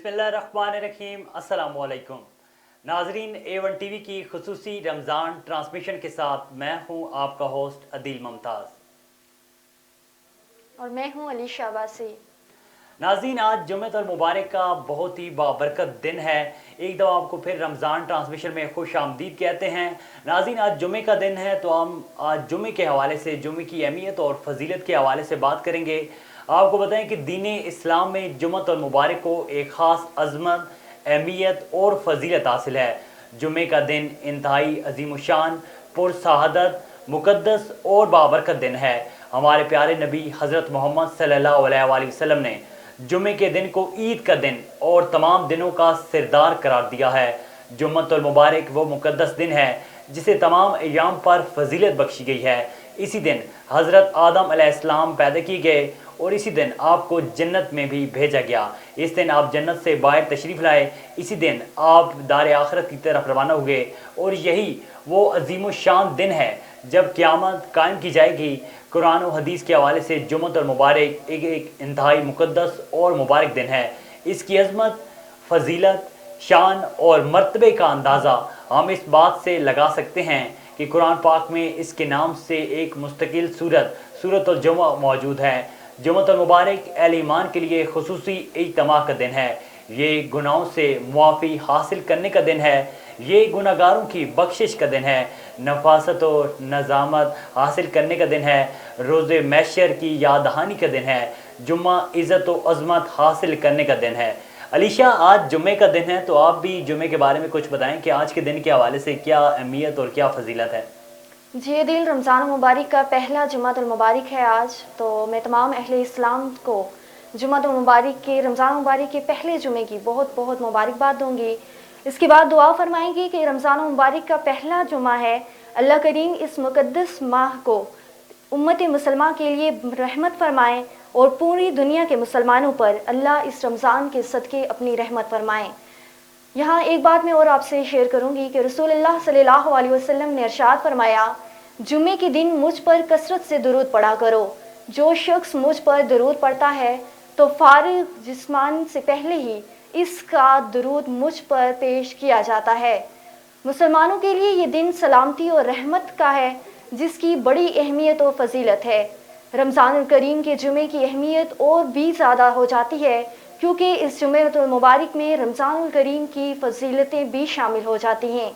बिस्मिल्लाहिर्रहमानिर्रहीम। अस्सलाम वालेकुम नाजरीन, A1 टीवी की खुसूसी रमज़ान ट्रांसमिशन के साथ मैं हूं आपका होस्ट अदील मुमताज़ और मैं हूं अलीशा अब्बासी। नाज़रीन, आज जुम्मतुल मुबारक का बहुत ही बाबरकत दिन है। एक दफ़ा आपको फिर रमज़ान ट्रांसमिशन में खुश आमदीद कहते हैं। नाज़रीन, आज जुम्मे का दिन है तो हम आज जुम्मे के हवाले से, जुम्मे की अहमियत और फजीलत के हवाले से बात करेंगे। आपको बताएं कि दीन इस्लाम में जुम्मतुल मुबारक को एक ख़ास अज़मत, अहमियत और फजीलत हासिल है। जुम्मे का दिन इंतहाई अजीमुशान, पुरसआदत, मुक़द्दस और बाबरकत दिन है। हमारे प्यारे नबी हज़रत मोहम्मद सल्लल्लाहु अलैहि वसल्लम ने जुम्मे के दिन को ईद का दिन और तमाम दिनों का सिरदार करार दिया है। जुम्मतुल मुबारक वो मुक़द्दस दिन है जिसे तमाम अय्याम पर फजीलत बख्शी गई है। इसी दिन हज़रत आदम अलैहिस्सलाम पैदा किए गए और इसी दिन आपको जन्नत में भी भेजा गया। इस दिन आप जन्नत से बाहर तशरीफ़ लाए, इसी दिन आप दार आखिरत की तरफ रवाना हुए और यही वो अजीमुशान दिन है जब क़यामत कायम की जाएगी। कुरान और हदीस के हवाले से जुम्मतुल मुबारक एक इंतहाई मुक़द्दस और मुबारक दिन है। इसकी अज़मत, फजीलत, शान और मर्तबे का अंदाज़ा हम इस बात से लगा सकते हैं कि कुरान पाक में इसके नाम से एक मुस्तकिल सूरतुल जुमा मौजूद है। जुम्मतुल मुबारक अहले ईमान के लिए खुसूसी इज्तिमा का दिन है। ये गुनाहों से मुआफ़ी हासिल करने का दिन है। ये गुनाहगारों की बख्शिश का दिन है। नफासत और नज़ामत हासिल करने का दिन है। रोज़े मैशर की याद दहानी का दिन है। जुम्मा इज़्ज़त और अज़मत हासिल करने का दिन है। अलीशा, आज जुम्मे का दिन है तो आप भी जुम्मे के बारे में कुछ बताएं कि आज के दिन के हवाले से क्या अहमियत और क्या फजीलत है। जी दिल, रमज़ान मुबारक का पहला जुम्मतुल मुबारक है आज, तो मैं तमाम अहले इस्लाम को जुम्मतुल मुबारक के, रमज़ान मुबारक के पहले जुमे की बहुत बहुत मुबारकबाद दूंगी। इसके बाद दुआ फरमाएंगी कि रमज़ान मुबारक का पहला जुमा है। अल्लाह करीम इस मुक़द्दस माह को उम्मत मुसलमा के लिए रहमत फरमाएँ और पूरी दुनिया के मुसलमानों पर अल्लाह इस रमज़ान के सदक़े अपनी रहमत फरमाएँ। यहाँ एक बात मैं और आपसे शेयर करूँगी कि रसूलुल्लाह सल्लल्लाहु अलैहि वसल्लम ने इरशाद फरमाया, जुम्मे के दिन मुझ पर कसरत से दुरूद पढ़ा करो। जो शख्स मुझ पर दुरूद पढ़ता है तो फारिग जिस्मान से पहले ही इसका दुरूद मुझ पर पेश किया जाता है। मुसलमानों के लिए ये दिन सलामती और रहमत का है जिसकी बड़ी अहमियत और फजीलत है। रमज़ानुल करीम के जुमे की अहमियत और भी ज़्यादा हो जाती है क्योंकि इस जुम्मतुल मुबारक में रमज़ानुल करीम की फजीलतें भी शामिल हो जाती हैं।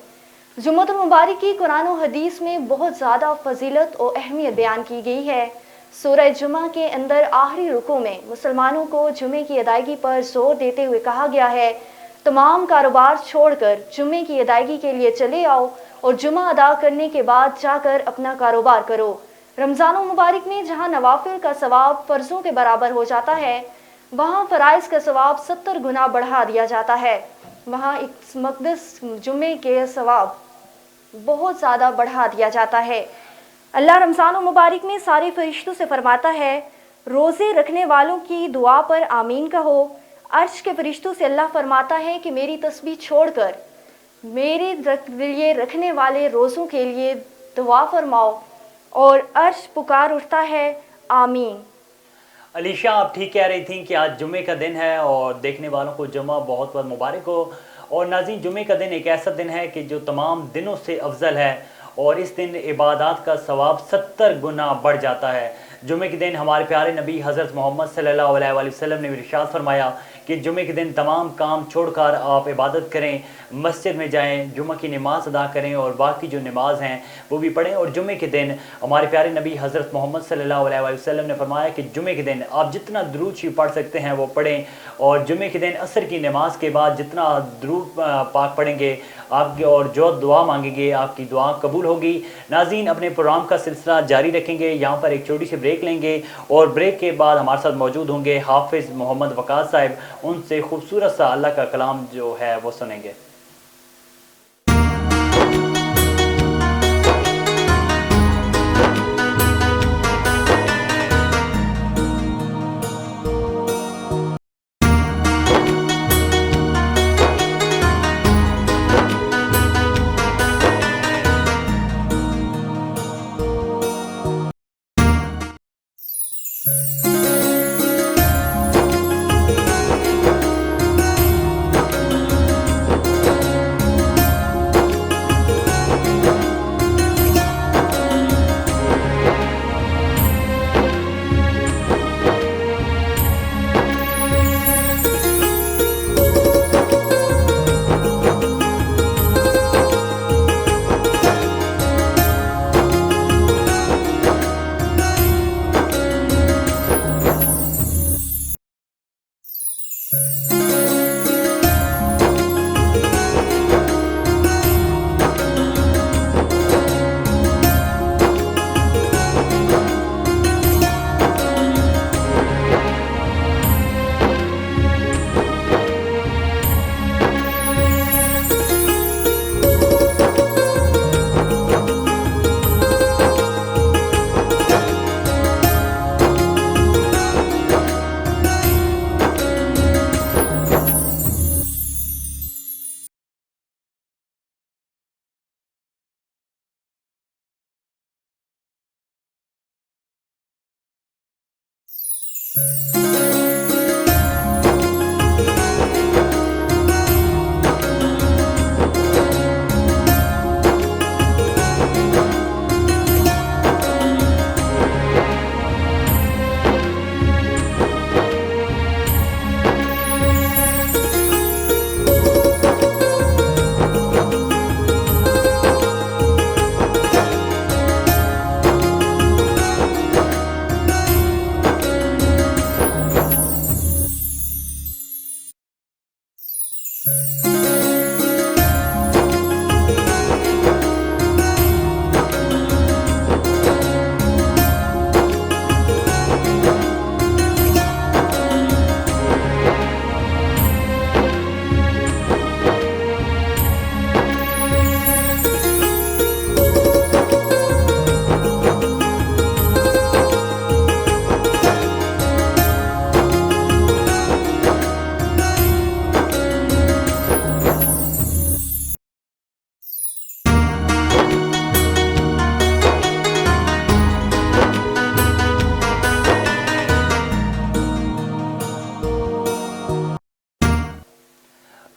जुम्मतुल मुबारक की कुरान और हदीस में बहुत ज़्यादा फजीलत और अहमियत बयान की गई है। सूरह जुमा के अंदर आखिरी रुकू में मुसलमानों को जुमे की अदायगी पर जोर देते हुए कहा गया है, तमाम कारोबार छोड़कर जुमे की अदायगी के लिए चले आओ और जुमा अदा करने के बाद जाकर अपना कारोबार करो। रमज़ान मुबारक में जहाँ नवाफिल का सवाब फ़र्ज़ों के बराबर हो जाता है, वहाँ फ़राइज़ का सवाब 70 गुना बढ़ा दिया जाता है। वहाँ एक मुक़द्दस जुमे के सवाब बहुत ज़्यादा बढ़ा दिया जाता है। अल्लाह रमज़ान मुबारक में सारे फरिश्तों से फरमाता है, रोज़े रखने वालों की दुआ पर आमीन कहो। अर्श के फरिश्तों से अल्लाह फरमाता है कि मेरी तस्बीह छोड़कर मेरे लिए रखने वाले रोज़ों के लिए दुआ फरमाओ, और अर्श पुकार उठता है, आमीन। अलीशा, आप ठीक कह रही थी कि आज जुम्मे का दिन है और देखने वालों को जुम्मा बहुत बहुत मुबारक हो। और नाज़रीन, जुम्मे का दिन एक ऐसा दिन है कि जो तमाम दिनों से अफजल है और इस दिन इबादत का सवाब 70 गुना बढ़ जाता है। जुम्मे के दिन हमारे प्यारे नबी हज़रत मोहम्मद सल्लल्लाहु अलैहि वसल्लम ने इरशाद फरमाया कि जुम्मे के दिन तमाम काम छोड़कर आप इबादत करें, मस्जिद में जाएं, जुम्मे की नमाज़ अदा करें और बाकी जो नमाज हैं वो भी पढ़ें। और जुम्मे के दिन हमारे प्यारे नबी हज़रत मोहम्मद सल्लल्लाहु अलैहि वसल्लम ने फरमाया कि जुम्मे के दिन आप जितना दुरूद शरीफ पढ़ सकते हैं वो पढ़ें। और जुम्मे के दिन असर की नमाज के बाद जितना दुरूद पाक पढ़ेंगे आपकी और जो दुआ मांगेंगे आपकी दुआ कबूल होगी। नाज़रीन, अपने प्रोग्राम का सिलसिला जारी रखेंगे। यहाँ पर एक छोटी सी ब्रेक लेंगे और ब्रेक के बाद हमारे साथ मौजूद होंगे हाफिज़ मोहम्मद वक़ास साहब। उनसे खूबसूरत सा अल्लाह का कलाम जो है वो सुनेंगे।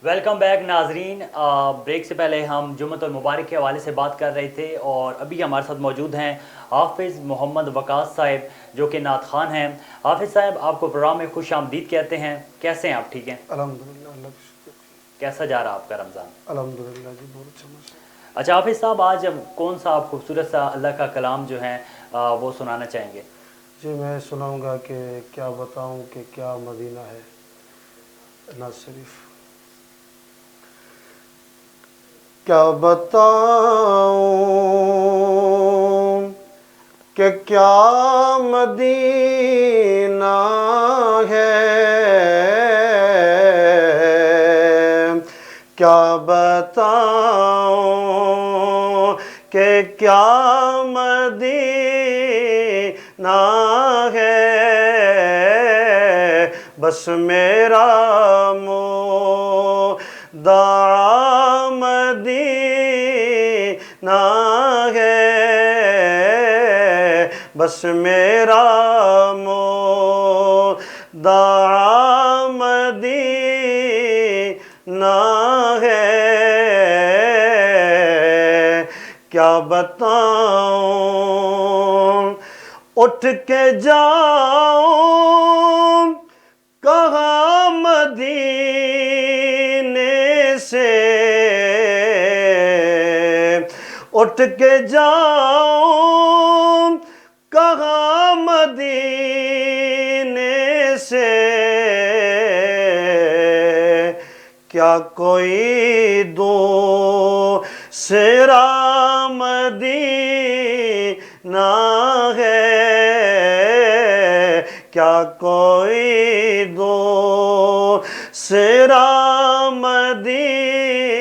वेलकम बैक नाजरीन। ब्रेक से पहले हम जुम्मतुल मुबारक के हवाले से बात कर रहे थे और अभी हमारे साथ मौजूद हैं हाफिज़ मोहम्मद वकास साहब जो कि नात खान हैं। हाफिज़ साहब, आपको प्रोग्राम में खुश आमदीद कहते हैं। कैसे हैं आप? ठीक हैं अल्हम्दुलिल्लाह, अल्लाह का शुक्र। कैसा जा रहा आपका रमज़ान? अल्हम्दुलिल्लाह जी, बहुत अच्छा माशा। अच्छा हाफिज़ साहब, आज कौन सा आप खूबसूरत सा अल्लाह का कलाम जो है वो सुनाना चाहेंगे? जी, मैं सुनाऊंगा कि क्या बताऊं कि क्या मदीना है नाज शरीफ। क्या बताऊं कि क्या मदीना है, क्या बताऊं कि क्या मदीना है। बस मेरा मुद्दा मदीना है, बस मेरा मुद्दा मदीना है। क्या बताऊं उठ के जाऊं कहाँ मदीने से, उठ के जाऊं कहाँ मदीने से। क्या कोई दूसरा मदीना है, क्या कोई दूसरा मदीना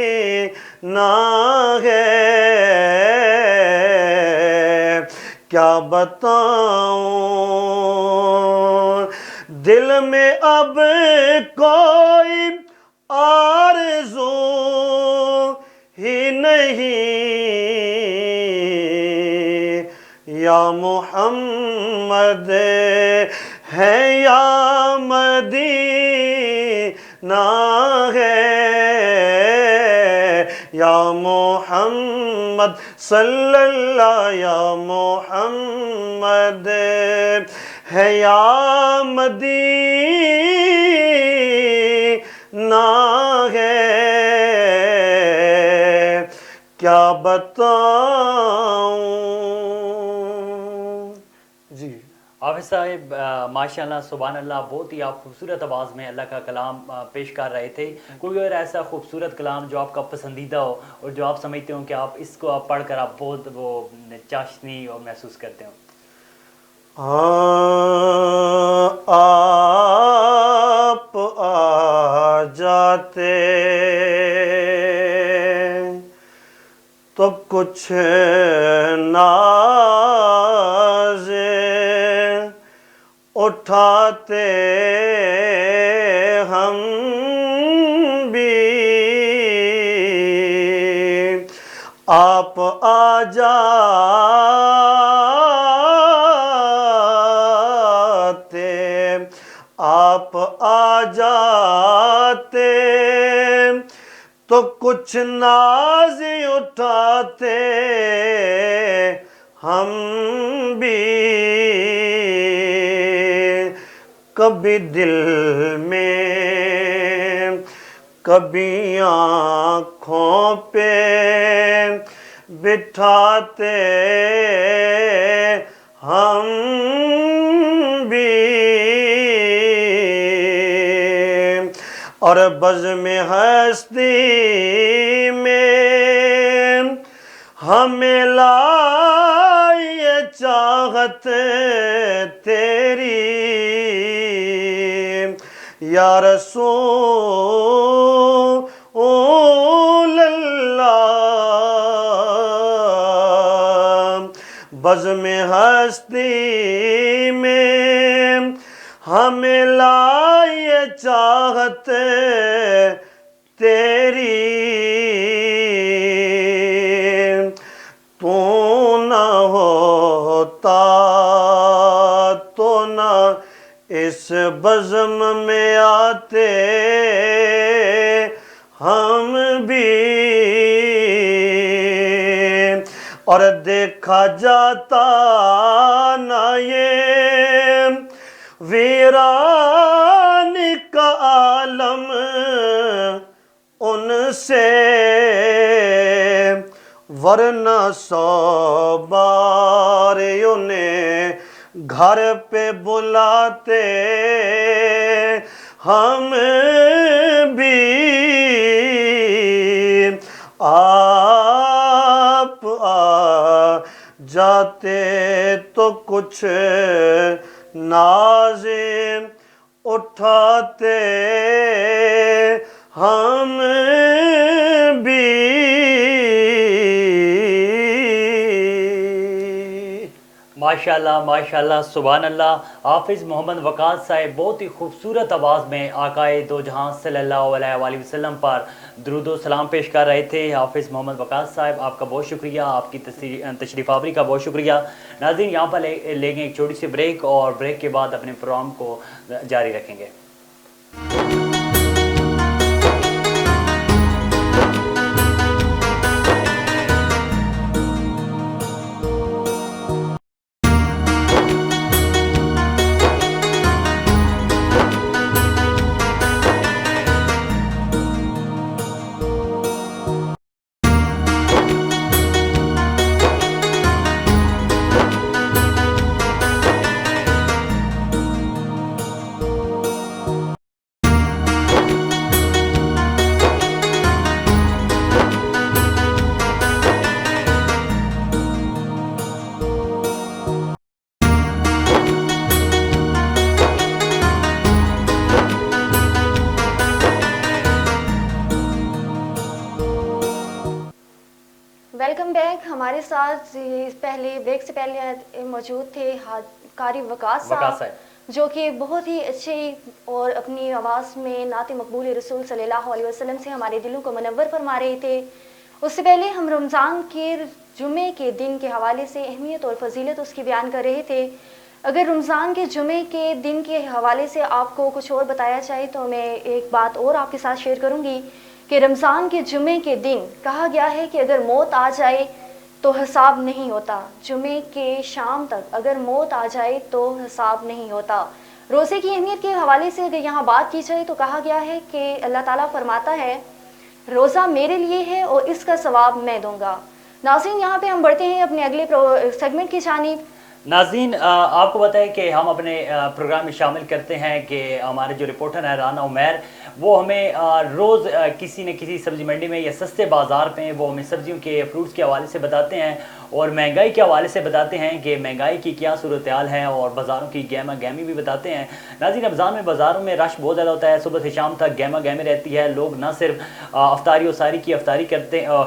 है। क्या बताऊं दिल में अब कोई आरज़ू ही नहीं। या मोहम्मद है या मदीना है, या मोहम्मद सल्लल्लाहु या मोहम्मद है या मदीना है। क्या बताऊं जी। हाफिज़ साहब, माशाल्लाह सुभान अल्लाह, बहुत ही आप खूबसूरत आवाज़ में अल्लाह का कलाम पेश कर रहे थे। कोई और ऐसा खूबसूरत कलाम जो आपका पसंदीदा हो और जो आप समझते हो कि आप इसको आप पढ़ कर आप बहुत वो चाशनी और महसूस करते हो? आप आ जाते तो कुछ नाज़े उठाते हम भी। आप आ जाते کچھ ناز اٹھاتے ہم بھی، کبھی دل میں کبھی آنکھوں پہ بٹھاتے ہم بھی، اور بزم ہستی میں ہمیں لائے چاہت تیری یا رسول اللہ، بزم ہستی میں ہمیں لائے چاہت تیری، تو نہ ہوتا تو نہ اس بزم میں آتے ہم بھی، اور دیکھا جاتا نہ یہ ویران کا عالم ان سے، ورنہ 100 بار انہیں گھر پہ بلاتے ہم بھی، آپ آ جاتے تو کچھ ناز اٹھاتے ہم بھی۔ ماشاءاللہ ماشاءاللہ سبحان اللہ۔ حافظ محمد وقاص صاحب بہت ہی خوبصورت آواز میں آقائے دو جہاں صلی اللہ علیہ وآلہ وسلم پر درود و سلام پیش کر رہے تھے۔ حافظ محمد وقاص صاحب آپ کا بہت شکریہ، آپ کی تشریف آوری کا بہت شکریہ۔ ناظرین یہاں پر لیں گے ایک چھوٹی سی بریک، اور بریک کے بعد اپنے پروگرام کو جاری رکھیں گے۔ Welcome back. ہمارے ساتھ پہلے بریک سے پہلے موجود تھے قاری وقاص صاحب، جو کہ بہت ہی اچھے اور اپنی آواز میں نعت مقبول رسول صلی اللہ علیہ وسلم سے ہمارے دلوں کو منور فرما رہے تھے۔ اس سے پہلے ہم رمضان کے جمعے کے دن کے حوالے سے اہمیت اور فضیلت اس کی بیان کر رہے تھے۔ اگر رمضان کے جمعے کے دن کے حوالے سے آپ کو کچھ اور بتایا جائے تو میں ایک بات اور آپ کے ساتھ شیئر کروں گی کہ رمضان کے جمعے کے دن کہا گیا ہے کہ اگر موت آ جائے تو حساب نہیں ہوتا، جمعے کے شام تک اگر موت آ جائے تو حساب نہیں ہوتا۔ روزے کی اہمیت کے حوالے سے اگر یہاں بات کی جائے تو کہا گیا ہے کہ اللہ تعالیٰ فرماتا ہے روزہ میرے لیے ہے اور اس کا ثواب میں دوں گا۔ ناظرین یہاں پہ ہم بڑھتے ہیں اپنے اگلے سیگمنٹ کی جانب۔ ناظرین آپ کو بتائیں کہ ہم اپنے پروگرام میں شامل کرتے ہیں کہ ہمارے جو رپورٹر ہیں رانا عمیر، وہ ہمیں روز کسی نہ کسی سبزی منڈی میں یا سستے بازار پہ وہ ہمیں سبزیوں کے فروٹس کے حوالے سے بتاتے ہیں اور مہنگائی کے حوالے سے بتاتے ہیں کہ مہنگائی کی کیا صورتحال ہے، اور بازاروں کی گہما گہمی بھی بتاتے ہیں۔ ناظرین رمضان میں بازاروں میں رش بہت زیادہ ہوتا ہے، صبح سے شام تک گہما گہمی رہتی ہے، لوگ نہ صرف افطاری و ساری کی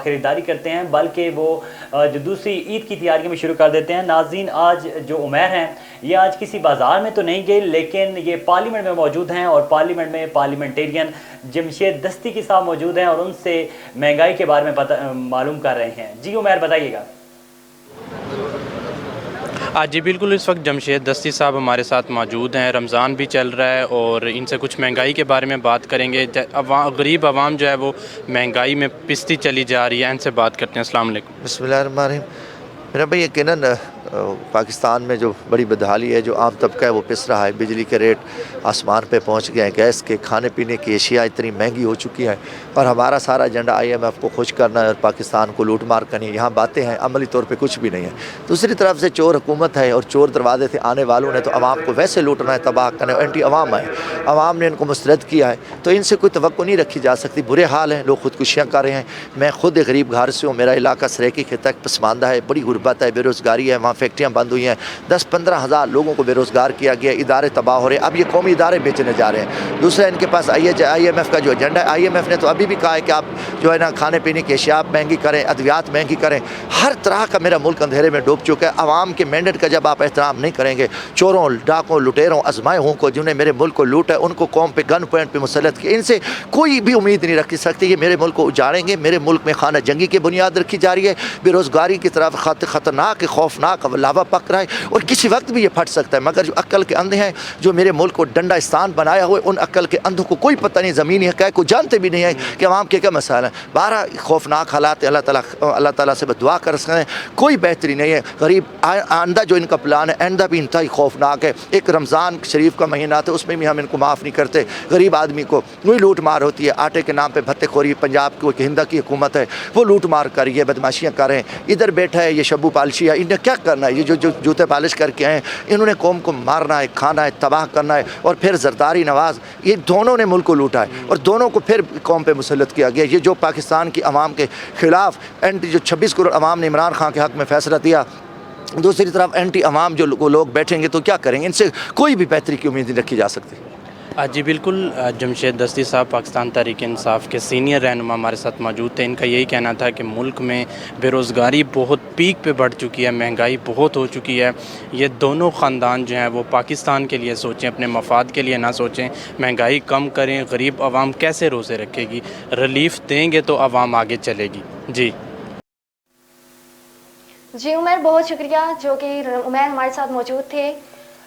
خریداری کرتے ہیں بلکہ وہ جو دوسری عید کی تیاریوں میں شروع کر دیتے ہیں۔ ناظرین آج جو عمیر ہیں یہ آج کسی بازار میں تو نہیں گئے لیکن یہ پارلیمنٹ میں موجود ہیں، اور پارلیمنٹ میں پارلیمنٹیرین جمشید دستی کے ساتھ موجود ہیں اور ان سے مہنگائی کے بارے میں معلوم کر رہے ہیں۔ جی عمیر بتائیے گا۔ جی بالکل، اس وقت جمشید دستی صاحب ہمارے ساتھ موجود ہیں. رمضان بھی چل رہا ہے اور ان سے کچھ مہنگائی کے بارے میں بات کریں گے. غریب عوام جو ہے وہ مہنگائی میں پستی چلی جا رہی ہے. ان سے بات کرتے ہیں. السلام علیکم. بسم اللہ الرحمن الرحیم. میرا بھائی یقیناً پاکستان میں جو بڑی بدحالی ہے، جو عام طبقہ ہے وہ پس رہا ہے. بجلی کے ریٹ آسمان پہ پہنچ گئے ہیں، گیس کے، کھانے پینے کی اشیاء اتنی مہنگی ہو چکی ہیں، اور ہمارا سارا ایجنڈا IMF کو خوش کرنا ہے اور پاکستان کو لوٹ مار کرنی ہے. یہاں باتیں ہیں، عملی طور پہ کچھ بھی نہیں ہے. دوسری طرف سے چور حکومت ہے اور چور دروازے سے آنے والوں نے تو عوام کو ویسے لوٹنا ہے، تباہ کرنا ہے. اینٹی عوام ہے، عوام نے ان کو مسترد کیا ہے، تو ان سے کوئی توقع نہیں رکھی جا سکتی. برے حال ہیں، لوگ خودکشیاں کر رہے ہیں. میں خود ایک غریب گھر سے ہوں. میرا علاقہ سریکی خطہ پسماندہ ہے، بڑی غربت ہے، بے روزگاری ہے. وہاں فیکٹریاں بند ہوئی ہیں، 10-15 ہزار لوگوں کو بے روزگار کیا گیا. ادارے تباہ ہو رہے ہیں. اب یہ قومی ادارے بیچنے جا رہے ہیں. دوسرا ان کے پاس IMF کا جو ایجنڈا ہے، IMF نے تو ابھی بھی کہا ہے کہ آپ جو ہے نا کھانے پینے کی اشیاء مہنگی کریں، ادویات مہنگی کریں. ہر طرح کا میرا ملک اندھیرے میں ڈوب چکا ہے. عوام کے مینڈیٹ کا جب آپ احترام نہیں کریں گے، چوروں، ڈاکوں، لٹیروں، ازمائہوں کو جنہیں میرے ملک کو لوٹا ہے، ان کو قوم پہ گن پوائنٹ پہ مسلط کیا، ان سے کوئی بھی امید نہیں رکھ سکتی. یہ میرے ملک کو اجاڑیں گے. میرے ملک میں خانہ جنگی کی بنیاد رکھی جا رہی ہے. بے روزگاری کی طرف خطرناک، خوفناک لاوا پک رہا ہے، اور کسی وقت بھی یہ پھٹ سکتا ہے. مگر جو عقل کے اندھے ہیں، جو میرے ملک کو ڈنڈا استان بنایا ہوئے، ان عقل کے اندھوں کو کوئی پتہ نہیں زمینی حقائق کو جانتے بھی نہیں ہے کہ عوام کے کیا مسائل ہیں. 12 خوفناک حالات. اللہ تعالیٰ سے دعا کر سکتے ہیں، کوئی بہتری نہیں ہے. غریب آئندہ جو ان کا پلان ہے، آئندہ بھی انتہائی خوفناک ہے. ایک رمضان شریف کا مہینہ تھا، اس میں بھی ہم ان کو معاف نہیں کرتے. غریب آدمی کو وہی لوٹ مار ہوتی ہے. آٹے کے نام پہ بھتے خوری. پنجاب کی ہندہ کی حکومت ہے، وہ لوٹ مار کر رہی ہے، بدماشیاں کر رہے ہیں. ادھر بیٹھا ہے یہ شبو پالشی ہے. انہیں کیا کرنا ہے؟ یہ جو جوتے پالش کر کے آئے ہیں، انہوں نے قوم کو مارنا ہے، کھانا ہے، تباہ کرنا ہے. اور پھر زرداری نواز، یہ دونوں نے ملک کو لوٹا ہے اور دونوں کو پھر قوم پہ مسلط کیا گیا. یہ جو پاکستان کی عوام کے خلاف جو 26 کروڑ عوام نے عمران خان کے حق میں فیصلہ دیا، دوسری طرف اینٹی عوام جو لوگ بیٹھیں گے تو کیا کریں گے؟ ان سے کوئی بھی بہتری کی امید نہیں رکھی جا سکتی. جی بالکل، جمشید دستی صاحب پاکستان تحریک انصاف کے سینئر رہنما ہمارے ساتھ موجود تھے. ان کا یہی کہنا تھا کہ ملک میں بے روزگاری بہت پیک پہ بڑھ چکی ہے، مہنگائی بہت ہو چکی ہے. یہ دونوں خاندان جو ہیں وہ پاکستان کے لیے سوچیں، اپنے مفاد کے لیے نہ سوچیں. مہنگائی کم کریں. غریب عوام کیسے روزے رکھے گی؟ ریلیف دیں گے تو عوام آگے چلے گی. جی عمر، بہت شکریہ جو کہ عمر ہمارے ساتھ موجود تھے،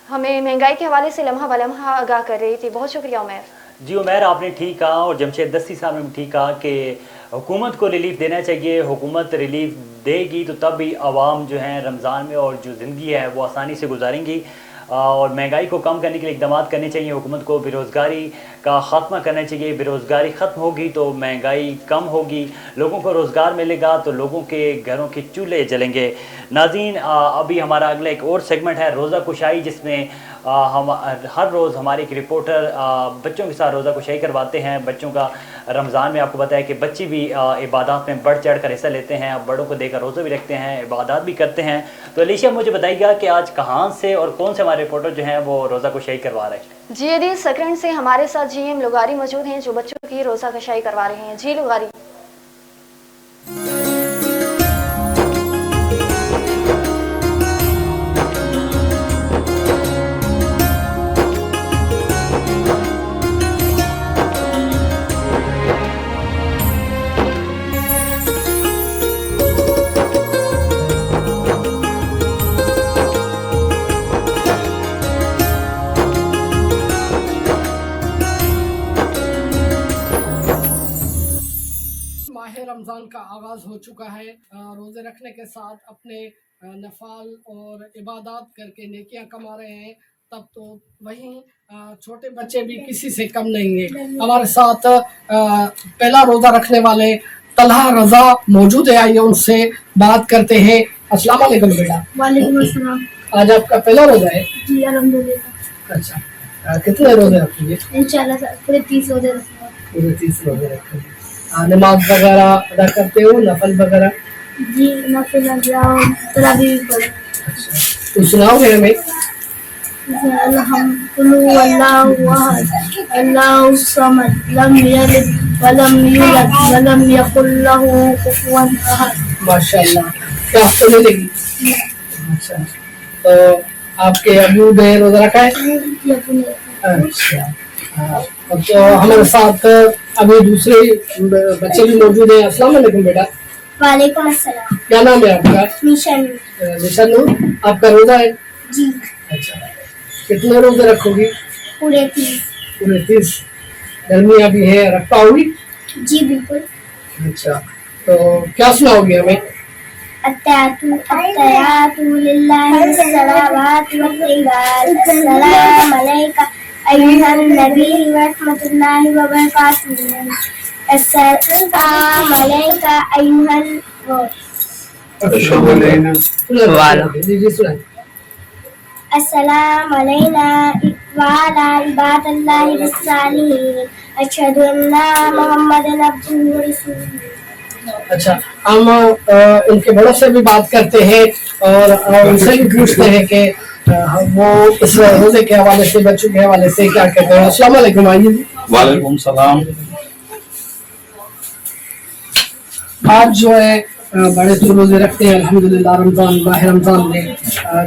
ہمیں مہنگائی کے حوالے سے لمحہ بلمحہ آگاہ کر رہی تھی. بہت شکریہ عمر. جی عمر، آپ نے ٹھیک کہا، اور جمشید دستی صاحب نے بھی ٹھیک کہا کہ حکومت کو ریلیف دینا چاہیے. حکومت ریلیف دے گی تو تب بھی عوام جو ہیں رمضان میں اور جو زندگی ہے وہ آسانی سے گزاریں گی. اور مہنگائی کو کم کرنے کے لیے اقدامات کرنے چاہیے حکومت کو. بے روزگاری کا خاتمہ کرنا چاہیے. بے روزگاری ختم ہوگی تو مہنگائی کم ہوگی، لوگوں کو روزگار ملے گا تو لوگوں کے گھروں کے چولہے جلیں گے. ناظرین، ابھی ہمارا اگلا ایک اور سیگمنٹ ہے روزہ کشائی، جس میں ہم ہر روز ہمارے ایک رپورٹر بچوں کے ساتھ روزہ کشائی کرواتے ہیں. بچوں کا رمضان میں آپ کو پتہ ہے کہ بچے بھی عبادات میں بڑھ چڑھ کر حصہ لیتے ہیں، بڑوں کو دے کر روزہ بھی رکھتے ہیں، عبادات بھی کرتے ہیں. تو علیشا مجھے بتائیے گا کہ آج کہاں سے اور کون سے ہمارے رپورٹر جو ہیں وہ روزہ کشائی کروا رہے ہیں؟ جی عدیل، سکرنڈ سے ہمارے ساتھ GM لغاری موجود ہیں جو بچوں کی روزہ کشائی کروا رہے ہیں. جی لغاری. رمضان کا آغاز ہو چکا ہے. روزے رکھنے کے ساتھ اپنے نفل اور عبادات کر کے نیکیاں کما رہے ہیں. تب تو وہیں چھوٹے بچے بھی کسی سے کم نہیں ہیں. ہمارے ساتھ پہلا روزہ رکھنے والے طلحہ رضا موجود ہے. آئیے ان سے بات کرتے ہیں. السلام علیکم بیٹا. وعلیکم السلام. آج آپ کا پہلا روزہ ہے؟ جی الحمدللہ. اچھا، کتنے روزے رکھیں گے؟ انشاءاللہ پورے 30 روزے رکھیں گے. پورے 30 روزے رکھیں گے. نماز وغیرہ ادا کرتے ہو، نفل وغیرہ؟ جی نفل ادا، تراویح بھی پڑھو. تو سناؤ گے ہمیں؟ اللہ احد اللہ الصمد لم یلد ولم یولد ولم یکن لہ کفوا احد. ماشاء اللہ. کیا آپ کو ملے گی؟ اچھا، تو آپ کے ابو نے روزہ رکھا ہے؟ اچھا. تو ہمارے ساتھ ابھی دوسرے بچے بھی موجود ہیں. السلام علیکم بیٹا. वालेकुम अस्सलाम। क्या नाम है आपका? निशन। निशन नूर, आपका रोजा है? जी। अच्छा, कितने रोजे रखोगी? पूरे 30। पूरे 30। गर्मी अभी है, रख पाओगी? जी बिल्कुल। अच्छा, तो क्या सुनाओगी हमें? अत्तहियातु लिल्लाहि वस्सलावातु वत्तय्यिबात। अस्सलामु अलैका अय्युहन नबी व रहमतुल्लाहि व बरकातुहू। अस्सलामु अलैका अय्युहन जी जी सुनाइए। अस्सलामु अलैना व अला इबादिल्लाहि वस्सालिहीन। अशहदु अन्ना मुहम्मदन अब्दुहु व रसूलुहु। अच्छा, हम इनके बड़ों से भी बात करते हैं और उनसे भी पूछते हैं कि वो इस रोजे के हवाले से, बच्चों के हवाले से क्या कहते हैं। अस्सलाम वालेकुम। आइए। वालेकुम सलाम। आज जो है बड़े तो रोजे रखते हैं अल्हम्दुलिल्लाह, रमजान माह रमजान में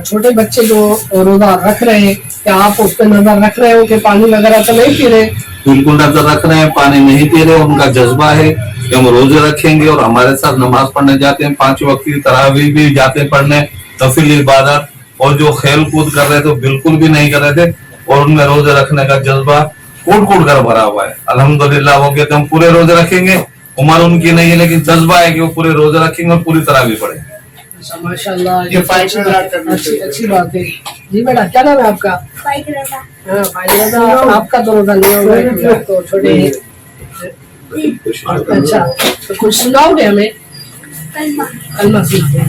छोटे बच्चे जो रोजा रख रहे हैं, क्या आप उस पर नजर रख रहे हो कि पानी वगैरह तो नहीं पी रहे? बिल्कुल नजर रख रहे हैं, पानी नहीं पी रहे। उनका जज्बा है कि हम रोजे रखेंगे और हमारे साथ नमाज पढ़ने जाते हैं, 5 वक्त की तरावी भी जाते हैं पढ़ने, नफिल इबादत। और जो खेल कूद कर रहे थे बिल्कुल भी नहीं कर रहे थे, और उनमें रोजे रखने का जज्बा कूट कूट कर भरा हुआ है। अल्हम्दुलिल्लाह वो कहते हम पूरे रोजे रखेंगे। उम्र उनकी नहीं है, लेकिन जज्बा है कि वो पूरे रोजे रखेंगे और पूरी तरावी पढ़ेंगे। माशाल्लाह, ये अच्छी बात है। जी बेटा, क्या नाम है आपका? फाइकरदा। हाँ, फायदा। आपका तो रोजा नहीं होगा, तो छोटे हैं। अच्छा, तो कुछ सुनाओगे हमें? कलमा सुनाओ।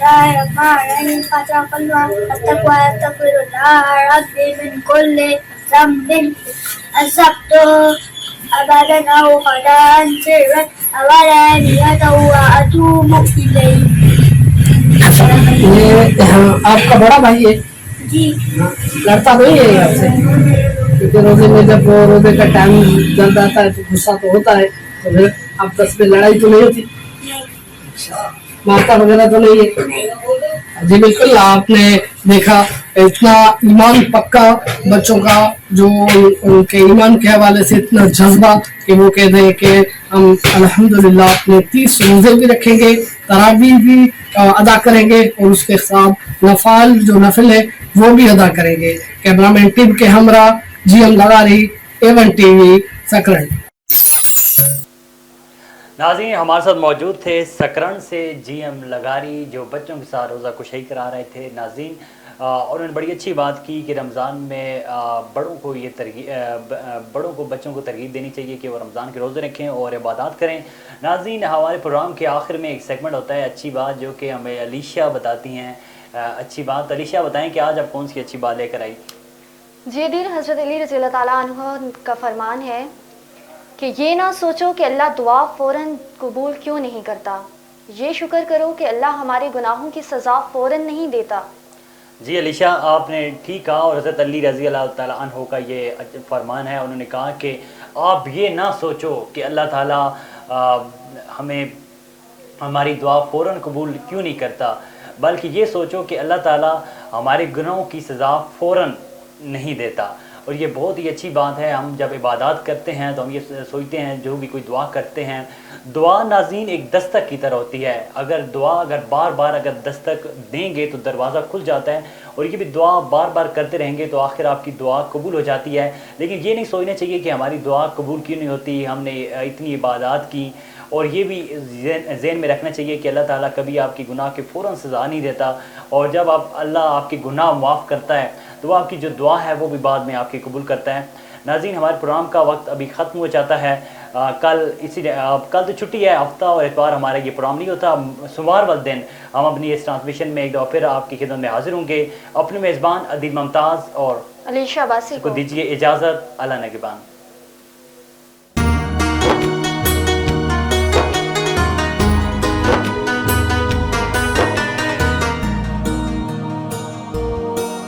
फातिहा कलमा। अत्तक़वा अस्तग़फिरुल्लाह रब्बी मिन कुल्ली ज़ंबिन अज़्ज़बतु अबदन औ ख़दान सिररन अवलानियतन व अतूबु इलैहि। ये आपका बड़ा भाई है? जी। लड़ता नहीं है आपसे? क्योंकि रोजे में जब वो रोजे का टाइम चल जाता है तो गुस्सा तो होता है, तो फिर आपस में लड़ाई तो नहीं होती? मारता वगैरह तो नहीं है? जी बिल्कुल। आपने देखा इतना ईमान पक्का बच्चों का, जो उनके ईमान के हवाले से इतना जज्बा कि वो कहते हैं कि हम अल्हम्दुलिल्लाह अपने 30 रोजे भी रखेंगे, तरावी भी अदा करेंगे और उसके साथ नफाल जो नफिल है वो भी अदा करेंगे। कैमरामैन टीम के हमरा जी हम लगा रही A1 TV सकरण। नाज़रीन हमारे साथ मौजूद थे सकरण से GM लगारी, जो बच्चों के साथ रोज़ा कुशाई करा रहे थे। नाज़रीन और उन्होंने बड़ी अच्छी बात की कि रमज़ान में बड़ों को ये बड़ों को बच्चों को तरगीब देनी चाहिए कि वो रमज़ान के रोज़े रखें और इबादत करें। नाज़रीन हमारे प्रोग्राम के आखिर में एक सेगमेंट होता है अच्छी बात, जो कि हमें अलीशा बताती हैं अच्छी बात। अलीशा बताएं कि आज आप कौन सी अच्छी बात लेकर आई? जी दीन, हज़रत अली रज़ी अल्लाह ताला अन्हु का फरमान है कि ये ना सोचो कि अल्लाह दुआ फ़ौरन कबूल क्यों नहीं करता, ये शुक्र करो कि अल्लाह हमारे गुनाहों की सज़ा फ़ौरन नहीं देता। जी अलीशा, आपने ठीक कहा और हज़रत अली रज़ी अल्लाह ताला अन्हु का ये फरमान है। उन्होंने कहा कि आप ये ना सोचो कि अल्लाह ताला हमें हमारी दुआ फ़ौरन कबूल क्यों नहीं करता, बल्कि ये सोचो कि अल्लाह ताला हमारे गुनाहों की सज़ा फ़ौरन नहीं देता। और ये बहुत ही अच्छी बात है। हम जब इबादत करते हैं तो हम ये सोचते हैं, जो भी कोई दुआ करते हैं, दुआ नाज़रीन एक दस्तक की तरह होती है। अगर दुआ बार बार अगर दस्तक देंगे तो दरवाज़ा खुल जाता है, और ये भी दुआ बार बार करते रहेंगे तो आखिर आपकी दुआ कबूल हो जाती है। लेकिन ये नहीं सोचना चाहिए कि हमारी दुआ कबूल क्यों नहीं होती, हमने इतनी इबादत की। और ये भी ज़हन में रखना चाहिए कि अल्लाह ताला कभी आपकी गुनाह के फ़ौरन सज़ा नहीं देता, और जब अल्लाह आपके गुनाह माफ़ करता है तो आपकी जो दुआ है वो भी बाद में आपकी कबूल करता है। नाज़रीन हमारे प्रोग्राम का वक्त अभी ख़त्म हो जाता है। कल तो छुट्टी है, हफ्ता और इतवार हमारा ये प्रोग्राम नहीं होता। सोमवार वाले दिन हम अपनी इस ट्रांसमिशन में एक दफ़ा फिर आपकी खिदमत में हाजिर होंगे। अपने मेज़बान अदील मुमताज़ और अलीशा बासी को दीजिए इजाज़त। अल्लाह नगहबान।